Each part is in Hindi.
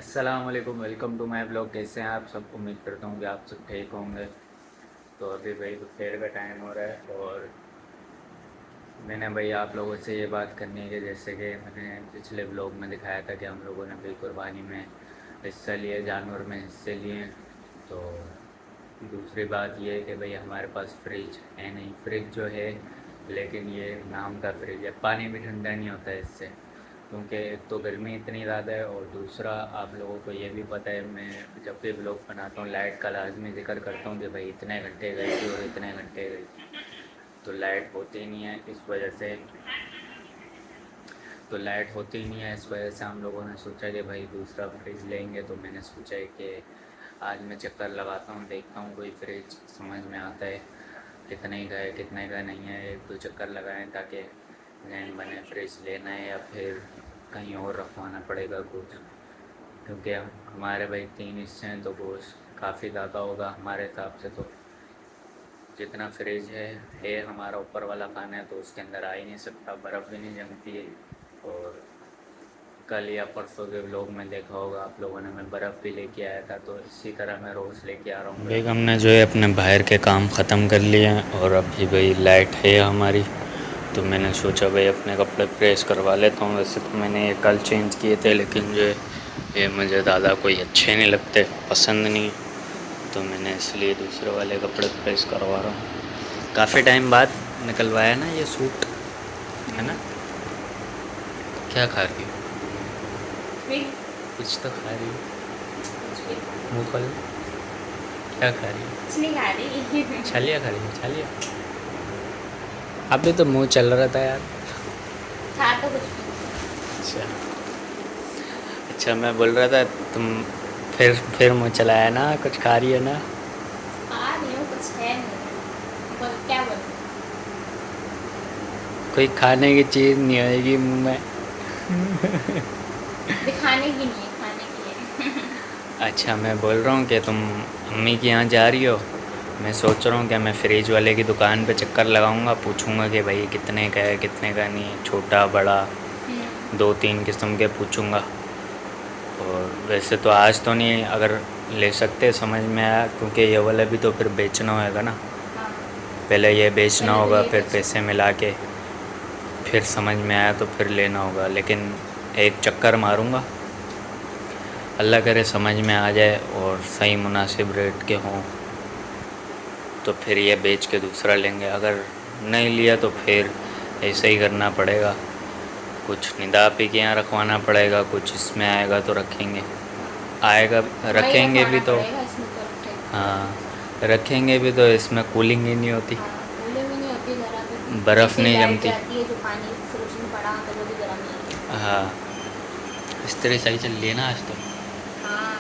अस्सलाम वालेकुम, वेलकम टू माय ब्लॉग। कैसे हैं आप सब? उम्मीद करता हूँ कि आप सब ठीक होंगे। तो अभी भाई दोपहर का टाइम हो रहा है और मैंने भाई आप लोगों से ये बात करनी है कि जैसे कि मैंने पिछले ब्लॉग में दिखाया था कि हम लोगों ने भाई कुर्बानी में हिस्सा लिया, जानवर में हिस्से लिए। तो दूसरी बात ये है कि भाई हमारे पास फ्रिज है नहीं, फ्रिज जो है लेकिन ये नाम का फ्रिज है, पानी भी ठंडा नहीं होता है इससे, क्योंकि एक तो गर्मी इतनी ज़्यादा है और दूसरा आप लोगों को ये भी पता है, मैं जब भी ब्लॉग बनाता हूँ लाइट का लाजमी जिक्र करता हूँ कि भाई इतने घंटे गई थी और इतने घंटे गई थी, तो लाइट होती नहीं है इस वजह से। तो लाइट होती नहीं है इस वजह से हम लोगों ने सोचा कि भाई दूसरा फ्रिज लेंगे। तो मैंने सोचा है कि आज मैं चक्कर लगाता हूँ, देखता हूँ कोई फ्रिज समझ में आता है कितने का है कितने का नहीं है, एक दो चक्कर लगाएं ताकि जहन बने फ्रिज लेना है या फिर कहीं और रखवाना पड़ेगा कुछ, क्योंकि हमारे भाई 3 हिस्से हैं तो गोश्त काफ़ी ज़्यादा होगा हमारे हिसाब से। तो जितना फ्रिज है हमारा ऊपर वाला खाना है तो उसके अंदर आ ही नहीं सकता, बर्फ़ भी नहीं जमती है। और कल या परसों के व्लॉग में देखा होगा आप लोगों ने, मैं बर्फ़ भी लेके आया था, तो इसी तरह मैं रोज़ लेके आ रहा हूँ। बेगम ने जो है अपने बाहर के काम ख़त्म कर लिए हैं और अभी भाई लाइट है हमारी, तो मैंने सोचा भाई अपने कपड़े प्रेस करवा लेता हूँ। वैसे तो मैंने ये कल चेंज किए थे लेकिन जो है ये मुझे ज़्यादा कोई अच्छे नहीं लगते, पसंद नहीं, तो मैंने इसलिए दूसरे वाले कपड़े प्रेस करवा रहा हूँ। काफ़ी टाइम बाद निकलवाया ना ये सूट, है ना? क्या खा रही हो? कुछ तो खा रही हो, मुँह खोल। क्या खा रही हो? कुछ नहीं खा रही। छालिया खा रही हो? छालिया अभी तो मुँह चल रहा था यार। खा तो कुछ भी नहीं। अच्छा अच्छा, मैं बोल रहा था तुम फिर मुँह चलाया ना, कुछ खा रही है ना? खा नहीं हूँ, कुछ है नहीं। बोल क्या बोल? कोई खाने की चीज़ नहीं आएगी मुँह में? दिखाने की नहीं है, खाने की है। अच्छा, मैं बोल रहा हूँ कि तुम अम्मी के यहाँ जा रही हो, मैं सोच रहा हूँ कि मैं फ्रिज वाले की दुकान पे चक्कर लगाऊंगा, पूछूंगा कि भाई कितने का है कितने का नहीं है, छोटा बड़ा दो तीन किस्म के पूछूंगा। और वैसे तो आज तो नहीं, अगर ले सकते समझ में आया, क्योंकि ये वाला भी तो फिर बेचना होगा ना, हाँ, पहले ये बेचना पहले तो होगा ये फिर बेचो। पैसे मिला के फिर समझ में आया तो फिर लेना होगा। लेकिन एक चक्कर मारूंगा, अल्लाह करे समझ में आ जाए और सही मुनासिब रेट के हों तो फिर ये बेच के दूसरा लेंगे, अगर नहीं लिया तो फिर ऐसे ही करना पड़ेगा, कुछ निदापी के यहाँ रखवाना पड़ेगा, कुछ इसमें आएगा तो रखेंगे, आएगा वही रखेंगे भी रखवाना तो। पड़ेगा, इसमें तो हाँ, रखेंगे। रखेंगे भी तो इसमें कूलिंग ही नहीं होती, हाँ, कूलिंग भी नहीं होती ज़रा भी। बर्फ़ ऐसे ही नहीं लाइट जमती। जाती है, जो पानी फ्रिज में पड़ा होता है वो भी गर्म नहीं होता। हाँ, इस तरह सही चल रही है ना आज तो। हाँ,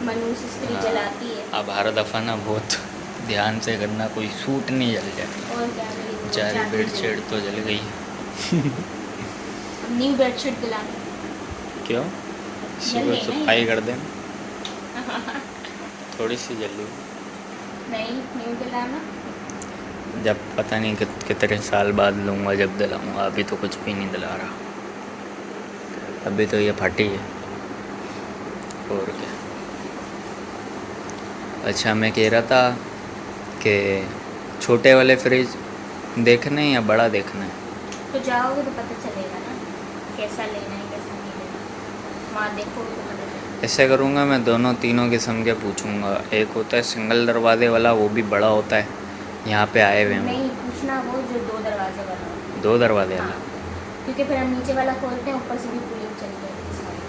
मनूस स्त्री हाँ, जलाती है। अब हर दफ़ा ना बहुत ध्यान से करना, कोई सूट नहीं जल जाए। और क्या, मेरी तो बहुत बेचारी चादर जल बेडशीट गई। तो जल गई। अब न्यू बेडशीट दिलानी क्यों? जल सुबह गई ना सफाई कर देना, ये। थोड़ी सी जली। नहीं, न्यू दिलाना। जब पता नहीं कितने साल बाद लूँगा जब दिलाऊँगा, अभी तो कुछ भी नहीं दिला रहा, अभी तो ये फटी है और क्या। अच्छा, मैं कह रहा था कि छोटे वाले फ्रिज देखने हैं या बड़ा देखना है? तो जाओगे तो पता चलेगा ना, कैसा लेना है कैसा नहीं लेना। वहाँ देखोगे तो पता चलेगा। ऐसे करूँगा, मैं दोनों तीनों किस्म के पूछूँगा। एक होता है सिंगल दरवाजे वाला, वो भी बड़ा होता है, यहाँ पे आए हुए हैं वो। नहीं पूछना, वो जो 2 दरवाजे वाला होता दो दरवाजे है। हाँ, वाला? क्योंकि फिर हम नीचे वाला खोलते हैं, ऊपर से भी कूलिंग चली जाएगी सारी।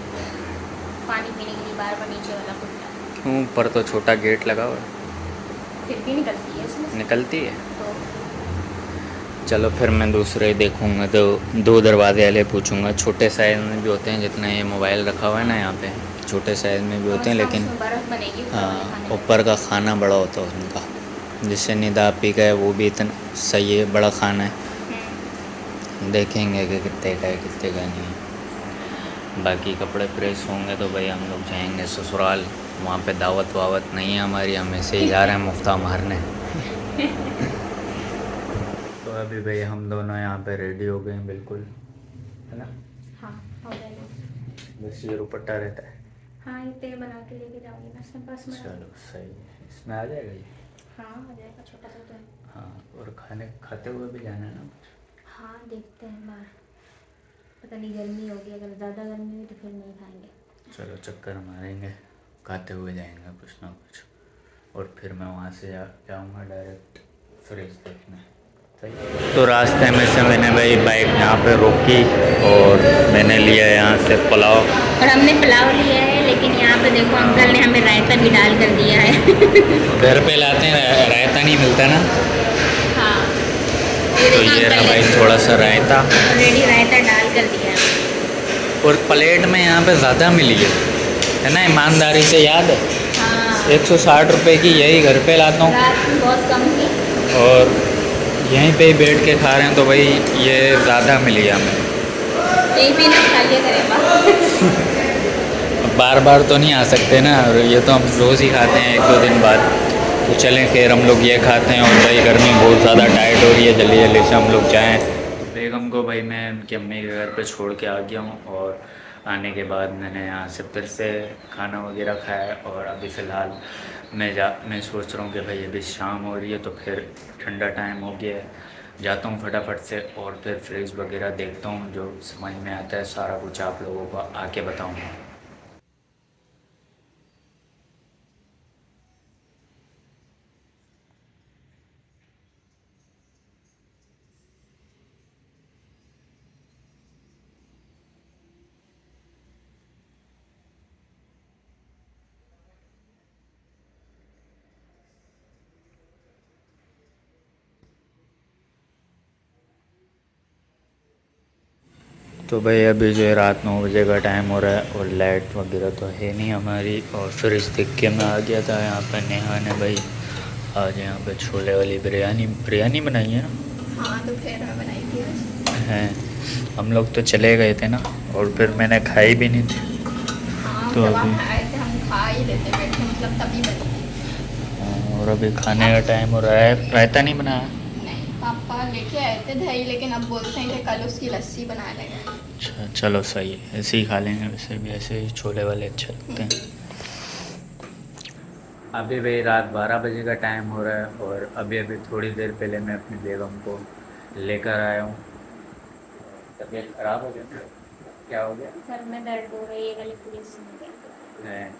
पानी पीने के लिए बार बार नीचे वाला खुलता है। क्यों, ऊपर तो छोटा गेट लगा हुआ है। फिर भी निकलती है इसमें से। निकलती है? तो चलो फिर मैं दूसरे देखूँगा, तो दो दरवाजे वाले पूछूँगा। छोटे साइज़ में भी होते हैं, जितना ये मोबाइल रखा हुआ है ना यहाँ पे, छोटे साइज़ में भी कम होते से हैं, कम लेकिन उसमें बर्फ़ बनेगी ऊपर वाले हाँ, खाने में। ऊपर का खाना बड़ा होता है उनका, जिससे निदा पी का है वो भी इतना सही है, बड़ा खाना है। देखेंगे कि कितने का है कितने का नहीं है। बाकी कपड़े प्रेस होंगे तो भाई हम लोग जाएंगे ससुराल, वहाँ पे दावत वावत नहीं है हमारी, हम ऐसे ही जा रहे हैं मुफ्ता मारने। तो अभी भाई हम दोनों यहाँ पे रेडी हो गए हैं बिल्कुल, है ना? हाँ, हो जाएगा। बस ये दुपट्टा रहता है। हाँ ये पेड़ बना के लेके जाऊँगी मैं अपने पास में। चलो सही है, इसमें आ जाएगा ये। हाँ आ जाएगा, छोटा सा तो है। हाँ, और खाने खाते हुए भी जाना है ना कुछ। हाँ देखते हैं बाहर, पता नहीं गर्मी होगी, अगर ज़्यादा गर्मी हुई तो फिर नहीं खाएंगे। चलो चक्कर मारेंगे, खाते हुए जाएंगे कुछ ना कुछ, और फिर मैं वहाँ से जाऊँगा डायरेक्ट फ्रिज देखने। सही। तो रास्ते में से मैंने भाई बाइक यहाँ पे रोकी और मैंने लिया यहाँ से पुलाव। और हमने पुलाव लिया है, लेकिन यहाँ पे देखो अंकल ने हमें रायता भी डाल कर दिया है। घर पे लाते हैं रायता नहीं मिलता ना, हाँ तो ये रहा भाई थोड़ा सा रायता, ऑलरेडी रायता डाल कर दिया है। और प्लेट में यहाँ पे ज़्यादा मिली है ना, ईमानदारी से याद है। हाँ 160 रुपये की यही घर पे लाता हूँ, रात में बहुत कम थी। और यहीं पे ही बैठ के खा रहे हैं, तो भाई ये ज़्यादा मिली हमें। एक भी ना खा लिया करें बार बार तो नहीं आ सकते ना, और ये तो हम रोज़ ही खाते हैं 1-2 दिन बाद। तो चलें फिर हम लोग ये खाते हैं, और भाई गर्मी बहुत ज़्यादा टाइट हो रही है, जल्दी जल्दी से हम लोग जाएँ। तो बेगम को भाई मैं उनकी अम्मी के घर पे छोड़ के आ गया हूँ, और आने के बाद मैंने यहाँ से फिर से खाना वगैरह खाया, और अभी फ़िलहाल मैं सोच रहा हूँ कि भाई अभी शाम हो रही है, तो फिर ठंडा टाइम हो गया है, जाता हूँ फटाफट से और फिर फ्रिज वगैरह देखता हूँ, जो समझ में आता है सारा कुछ आप लोगों को आके बताऊँगा। तो भाई अभी जो है रात 9 बजे का टाइम हो रहा है, और लाइट वगैरह तो है नहीं हमारी, और फ्रिज देख के मैं आ गया था यहाँ पे। नेहा ने भाई आज यहाँ पे छोले वाली बिरयानी बनाई है ना। हाँ दोपहर में बनाई थी आज। हैं, हम लोग तो चले गए थे ना, और फिर मैंने खाई भी नहीं थी। हाँ तो जब आप अभी आए थे हम खा ही लेते बैठे, मतलब तभी बनी थी। और अभी खाने का टाइम हो रहा है। रायता नहीं बनाया? नहीं पापा लेके आए थे दही, लेकिन अब बोलते हैं कि कल उसकी लस्सी बना लेंगे। अच्छा चलो सही है, ऐसे ही खा लेंगे, वैसे भी ऐसे ही छोले वाले अच्छे लगते हैं। अभी भाई रात 12 बजे का टाइम हो रहा है, और अभी अभी थोड़ी देर पहले मैं अपनी बेगम को लेकर आया हूँ। तबीयत खराब हो गया? क्या हो गया? सर में दर्द हो रही है, गले पूरी सुन गई। मैं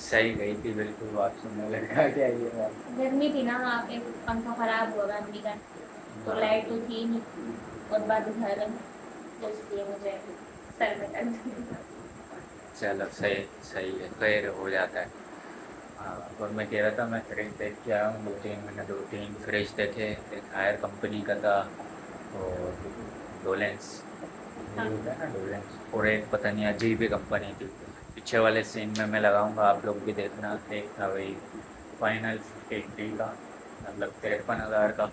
सही गई थी बिल्कुल, बात सुनने लगा क्या ये बात। गर्मी थी ना, एक पंखा खराब हो रहा है का, तो लाइट तो थी नहीं, और बाद घर तो इसलिए मुझे सर में दर्द। चलो सही सही है, खैर हो जाता है। हाँ, और मैं कह रहा था मैं फ्रिज देख के आया हूँ 2-3, मैंने 2-3 फ्रिज देखे, एक हायर कंपनी का था, और डोलेंस, ये होता है ना डोलेंस, और एक पता नहीं अजीब ही कंपनी थी। पीछे वाले सीन में मैं लगाऊंगा, आप लोग भी देखना। एक था वही फाइनल 80 का, मतलब 53,000 का,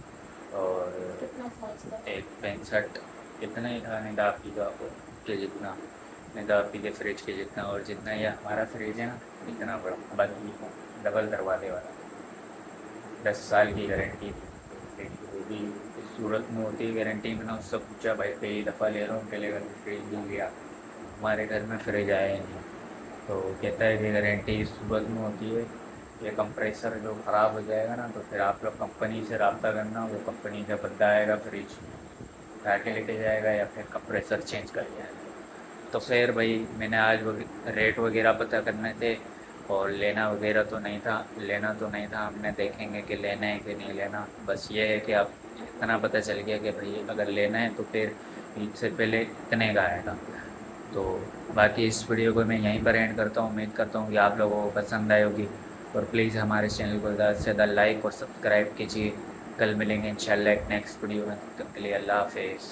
और कितना साइज का? एक 65, इतना ही था निदापी का के जितना, निदापी के फ्रिज के जितना, और जितना ये हमारा फ्रिज है ना इतना बड़ा, बाकी डबल दरवाजे वाला। 10 साल की गारंटी थी, वो भी सूरत में होती है गारंटी। मैंने उससे पूछा भाई पहली दफ़ा ले रहा हूँ, पहले घर में फ्रिज नहीं लिया, हमारे घर में फ्रिज आया ही नहीं। तो कहता है कि गारंटी सूरत में होती है, ये कंप्रेसर जो ख़राब हो जाएगा ना, तो फिर आप लोग कंपनी से रब्ता करना, वो कंपनी का बंदा आएगा, फ्रिज उठा के लेके जाएगा, या फिर कंप्रेसर चेंज कर जाएगा। तो फिर भाई मैंने आज रेट वगैरह पता करने थे, और लेना तो नहीं था। हमने देखेंगे कि लेना है कि नहीं लेना, बस ये है कि अब इतना पता चल गया कि भाई अगर लेना है तो फिर ईद से पहले इतने का आएगा। तो बाकी इस वीडियो को मैं यहीं पर एंड करता हूँ। उम्मीद करता हूँ कि आप लोगों को पसंद आई होगी, और प्लीज़ हमारे चैनल को ज़्यादा से ज़्यादा लाइक और सब्सक्राइब कीजिए। कल मिलेंगे इंशाल्लाह एक नेक्स्ट वीडियो में, तब तक के लिए अल्लाह हाफिज़।